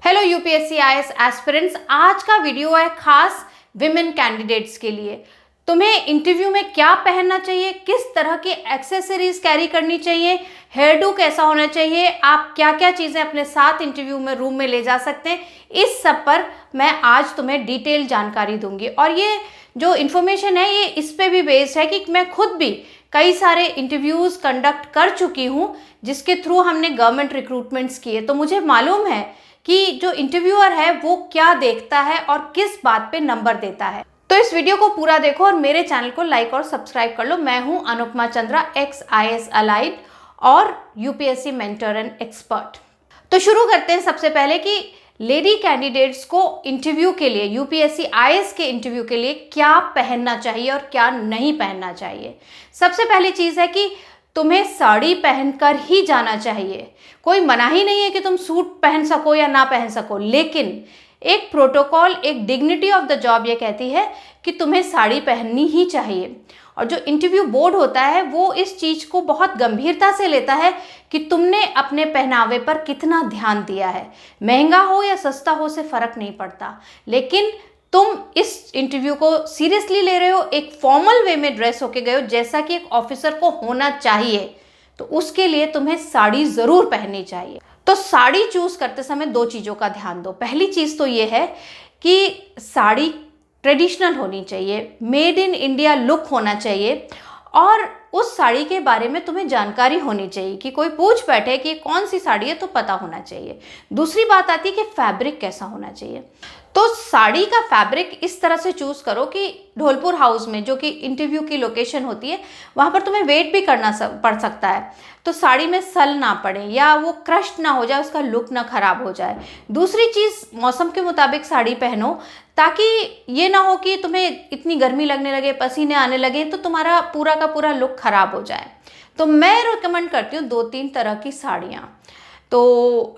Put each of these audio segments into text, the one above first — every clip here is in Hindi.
हेलो यूपीएससी आईएएस एस्पिरेंट्स, आज का वीडियो है खास विमेन कैंडिडेट्स के लिए। तुम्हें इंटरव्यू में क्या पहनना चाहिए, किस तरह की एक्सेसरीज कैरी करनी चाहिए, हेयर डू कैसा होना चाहिए, आप क्या क्या चीज़ें अपने साथ इंटरव्यू में रूम में ले जा सकते हैं, इस सब पर मैं आज तुम्हें डिटेल जानकारी दूंगी। और ये जो इन्फॉर्मेशन है ये इस पे भी बेस्ड है कि मैं खुद भी कई सारे इंटरव्यूज़ कंडक्ट कर चुकी हूँ जिसके थ्रू हमने गवर्नमेंट रिक्रूटमेंट्स किए, तो मुझे मालूम है कि जो इंटरव्यूअर है वो क्या देखता है और किस बात पे नंबर देता है। तो इस वीडियो को पूरा देखो और मेरे चैनल को लाइक और सब्सक्राइब कर लो। मैं हूं Anupama Chandra, x IAS allied और यूपीएससी मेंटर एंड एक्सपर्ट। तो शुरू करते हैं सबसे पहले कि लेडी कैंडिडेट्स को इंटरव्यू के लिए, यूपीएससी आईएएस के इंटरव्यू के लिए क्या पहनना चाहिए और क्या नहीं पहनना चाहिए। सबसे पहली चीज़ है कि तुम्हें साड़ी पहनकर ही जाना चाहिए। कोई मना ही नहीं है कि तुम सूट पहन सको या ना पहन सको, लेकिन एक प्रोटोकॉल, एक डिग्निटी ऑफ द जॉब ये कहती है कि तुम्हें साड़ी पहननी ही चाहिए। और जो इंटरव्यू बोर्ड होता है वो इस चीज़ को बहुत गंभीरता से लेता है कि तुमने अपने पहनावे पर कितना ध्यान दिया है। महंगा हो या सस्ता हो से फ़र्क नहीं पड़ता, लेकिन तुम इस इंटरव्यू को सीरियसली ले रहे हो, एक फॉर्मल वे में ड्रेस होके गए हो जैसा कि एक ऑफिसर को होना चाहिए, तो उसके लिए तुम्हें साड़ी ज़रूर पहननी चाहिए। तो साड़ी चूज करते समय दो चीज़ों का ध्यान दो। पहली चीज़ तो ये है कि साड़ी ट्रेडिशनल होनी चाहिए, मेड इन इंडिया लुक होना चाहिए, और उस साड़ी के बारे में तुम्हें जानकारी होनी चाहिए कि कोई पूछ बैठे कि कौन सी साड़ी है तो पता होना चाहिए। दूसरी बात आती है कि फैब्रिक कैसा होना चाहिए। तो साड़ी का फैब्रिक इस तरह से चूज़ करो कि ढोलपुर हाउस में, जो कि इंटरव्यू की लोकेशन होती है, वहाँ पर तुम्हें वेट भी करना पड़ सकता है, तो साड़ी में सल ना पड़े या वो क्रश ना हो जाए, उसका लुक ना खराब हो जाए। दूसरी चीज़, मौसम के मुताबिक साड़ी पहनो ताकि ये ना हो कि तुम्हें इतनी गर्मी लगने लगे, पसीने आने लगे, तो तुम्हारा पूरा का पूरा लुक खराब हो जाए। तो मैं रिकमेंड करती हूँ 2-3 तरह की साड़ियाँ। तो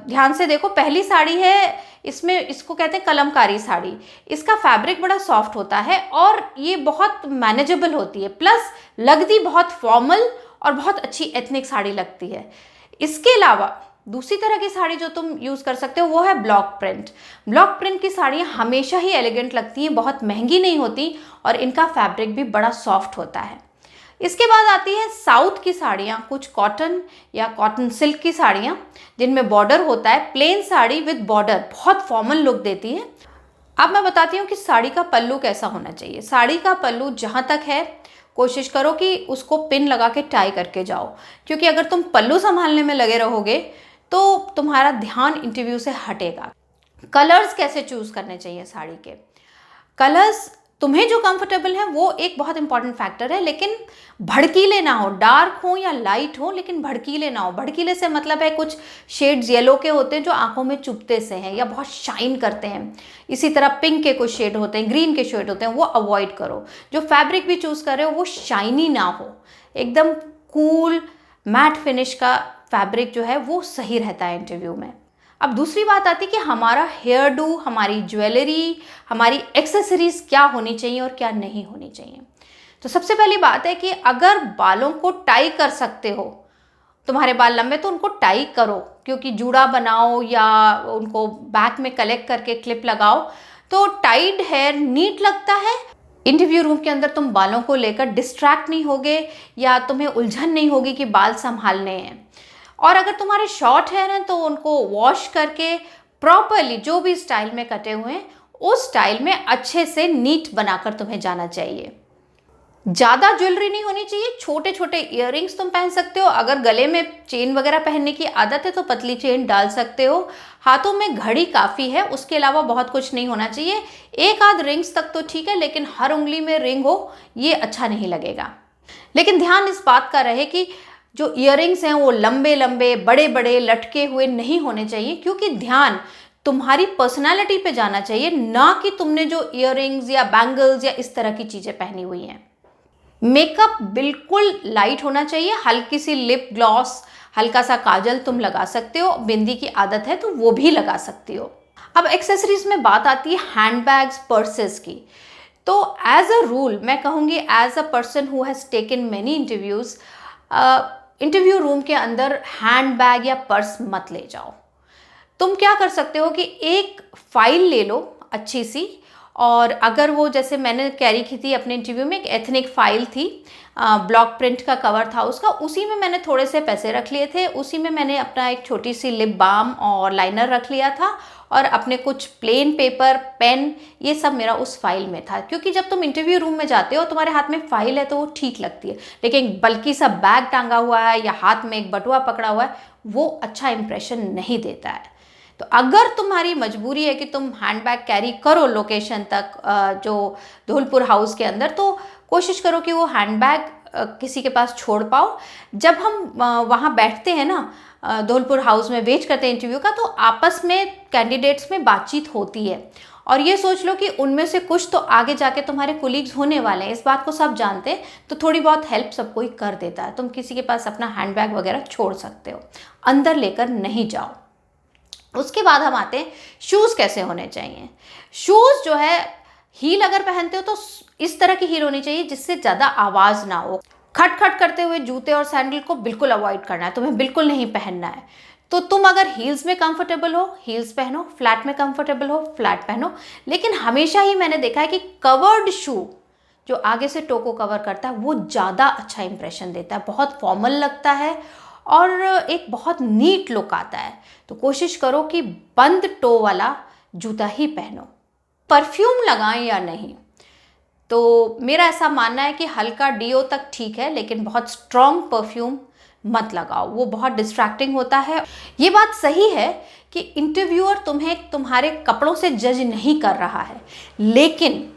ध्यान से देखो, पहली साड़ी है, इसको कहते हैं कलमकारी साड़ी। इसका फैब्रिक बड़ा सॉफ्ट होता है और ये बहुत मैनेजेबल होती है, प्लस लगती बहुत फॉर्मल और बहुत अच्छी एथनिक साड़ी लगती है। इसके अलावा दूसरी तरह की साड़ी जो तुम यूज़ कर सकते हो वो है ब्लॉक प्रिंट। ब्लॉक प्रिंट की साड़ियाँ हमेशा ही एलिगेंट लगती हैं, बहुत महंगी नहीं होती और इनका फैब्रिक भी बड़ा सॉफ्ट होता है। इसके बाद आती है साउथ की साड़ियाँ, कुछ कॉटन या कॉटन सिल्क की साड़ियाँ जिनमें बॉर्डर होता है। प्लेन साड़ी विद बॉर्डर बहुत फॉर्मल लुक देती है। अब मैं बताती हूँ कि साड़ी का पल्लू कैसा होना चाहिए। साड़ी का पल्लू जहाँ तक है कोशिश करो कि उसको पिन लगा के टाई करके जाओ, क्योंकि अगर तुम पल्लू संभालने में लगे रहोगे तो तुम्हारा ध्यान इंटरव्यू से हटेगा। कलर्स कैसे चूज़ करने चाहिए साड़ी के। कलर्स तुम्हें जो कंफर्टेबल है वो एक बहुत इंपॉर्टेंट फैक्टर है, लेकिन भड़कीले ना हो, डार्क हो या लाइट हो, लेकिन भड़कीले ना हो। भड़कीले से मतलब है कुछ शेड्स येलो के होते हैं जो आंखों में चुभते से हैं या बहुत शाइन करते हैं। इसी तरह पिंक के कुछ शेड होते हैं, ग्रीन के शेड होते हैं, वो अवॉइड करो। जो फैब्रिक भी चूज़ कर रहे हो वो शाइनी ना हो, एकदम कूल मैट फिनिश का फैब्रिक जो है वो सही रहता है इंटरव्यू में। अब दूसरी बात आती है कि हमारा हेयर डू, हमारी ज्वेलरी, हमारी एक्सेसरीज क्या होनी चाहिए और क्या नहीं होनी चाहिए। तो सबसे पहली बात है कि अगर बालों को टाई कर सकते हो, तुम्हारे बाल लंबे, तो उनको टाई करो, क्योंकि जूड़ा बनाओ या उनको बैक में कलेक्ट करके क्लिप लगाओ, तो टाइड हेयर नीट लगता है। इंटरव्यू रूम के अंदर तुम बालों को लेकर डिस्ट्रैक्ट नहीं होगे या तुम्हें उलझन नहीं होगी कि बाल संभालने हैं। और अगर तुम्हारे शॉर्ट हेयर हैं तो उनको वॉश करके प्रॉपरली, जो भी स्टाइल में कटे हुए हैं उस स्टाइल में अच्छे से नीट बनाकर तुम्हें जाना चाहिए। ज़्यादा ज्वेलरी नहीं होनी चाहिए। छोटे छोटे इयररिंग्स तुम पहन सकते हो। अगर गले में चेन वगैरह पहनने की आदत है तो पतली चेन डाल सकते हो। हाथों में घड़ी काफ़ी है, उसके अलावा बहुत कुछ नहीं होना चाहिए। एक आध रिंग्स तक तो ठीक है, लेकिन हर उंगली में रिंग हो ये अच्छा नहीं लगेगा। लेकिन ध्यान इस बात का रहे कि जो इयररिंग्स हैं वो लंबे लंबे, बड़े बड़े, लटके हुए नहीं होने चाहिए, क्योंकि ध्यान तुम्हारी पर्सनालिटी पे जाना चाहिए, ना कि तुमने जो इयररिंग्स या बैंगल्स या इस तरह की चीज़ें पहनी हुई हैं। मेकअप बिल्कुल लाइट होना चाहिए। हल्की सी लिप ग्लॉस, हल्का सा काजल तुम लगा सकते हो, बिंदी की आदत है तो वो भी लगा सकती हो। अब एक्सेसरीज में बात आती है हैंडबैग्स, पर्सेस की। तो एज अ रूल मैं कहूँगी, as a person who has taken many interviews, interview room के अंदर हैंड बैग या पर्स मत ले जाओ। तुम क्या कर सकते हो कि एक फाइल ले लो अच्छी सी, और अगर वो जैसे मैंने कैरी की थी अपने इंटरव्यू में, एक एथनिक फाइल थी, ब्लॉक प्रिंट का कवर था उसका, उसी में मैंने थोड़े से पैसे रख लिए थे, उसी में मैंने अपना एक छोटी सी लिप बाम और लाइनर रख लिया था, और अपने कुछ प्लेन पेपर, पेन, ये सब मेरा उस फाइल में था। क्योंकि जब तुम इंटरव्यू रूम में जाते हो तुम्हारे हाथ में फाइल है तो वो ठीक लगती है, लेकिन बल्कि सा बैग टांगा हुआ है या हाथ में एक बटुआ पकड़ा हुआ है, वो अच्छा इंप्रेशन नहीं देता है। तो अगर तुम्हारी मजबूरी है कि तुम हैंडबैग कैरी करो लोकेशन तक, जो धौलपुर हाउस के अंदर, तो कोशिश करो कि वो हैंडबैग किसी के पास छोड़ पाओ। जब हम वहाँ बैठते हैं ना, धौलपुर हाउस में वेट करते हैं इंटरव्यू का, तो आपस में कैंडिडेट्स में बातचीत होती है, और ये सोच लो कि उनमें से कुछ तो आगे जाके तुम्हारे कोलीग्स होने वाले हैं, इस बात को सब जानते हैं, तो थोड़ी बहुत हेल्प सब कोई कर देता है। तुम किसी के पास अपना हैंडबैग वगैरह छोड़ सकते हो, अंदर लेकर नहीं जाओ। उसके बाद हम आते हैं शूज़ कैसे होने चाहिए। शूज़ जो है, हील अगर पहनते हो तो इस तरह की हील होनी चाहिए जिससे ज़्यादा आवाज़ ना हो। खट खट करते हुए जूते और सैंडल को बिल्कुल अवॉइड करना है, तुम्हें बिल्कुल नहीं पहनना है। तो तुम अगर हील्स में कंफर्टेबल हो हील्स पहनो, फ्लैट में कंफर्टेबल हो फ्लैट पहनो। लेकिन हमेशा ही मैंने देखा है कि कवर्ड शू जो आगे से टो को कवर करता है वो ज़्यादा अच्छा इंप्रेशन देता है, बहुत फॉर्मल लगता है और एक बहुत नीट लुक आता है। तो कोशिश करो कि बंद टो वाला जूता ही पहनो। परफ्यूम लगाएं या नहीं, तो मेरा ऐसा मानना है कि हल्का डीओ तक ठीक है, लेकिन बहुत स्ट्रॉन्ग परफ्यूम मत लगाओ, वो बहुत डिस्ट्रैक्टिंग होता है। ये बात सही है कि इंटरव्यूअर तुम्हें तुम्हारे कपड़ों से जज नहीं कर रहा है, लेकिन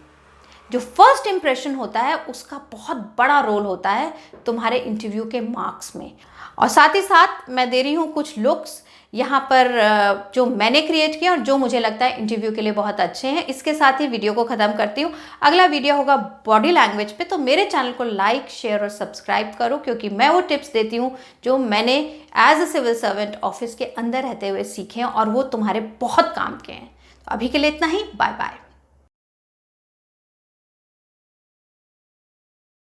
जो फर्स्ट इंप्रेशन होता है उसका बहुत बड़ा रोल होता है तुम्हारे इंटरव्यू के मार्क्स में। और साथ ही साथ मैं दे रही हूँ कुछ लुक्स यहाँ पर जो मैंने क्रिएट किया और जो मुझे लगता है इंटरव्यू के लिए बहुत अच्छे हैं। इसके साथ ही वीडियो को ख़त्म करती हूँ। अगला वीडियो होगा बॉडी लैंग्वेज पे, तो मेरे चैनल को लाइक, शेयर और सब्सक्राइब करो, क्योंकि मैं वो टिप्स देती हूँ जो मैंने as a civil servant office के अंदर रहते हुए सीखे हैं और वो तुम्हारे बहुत काम के हैं। तो अभी के लिए इतना ही, बाय बाय।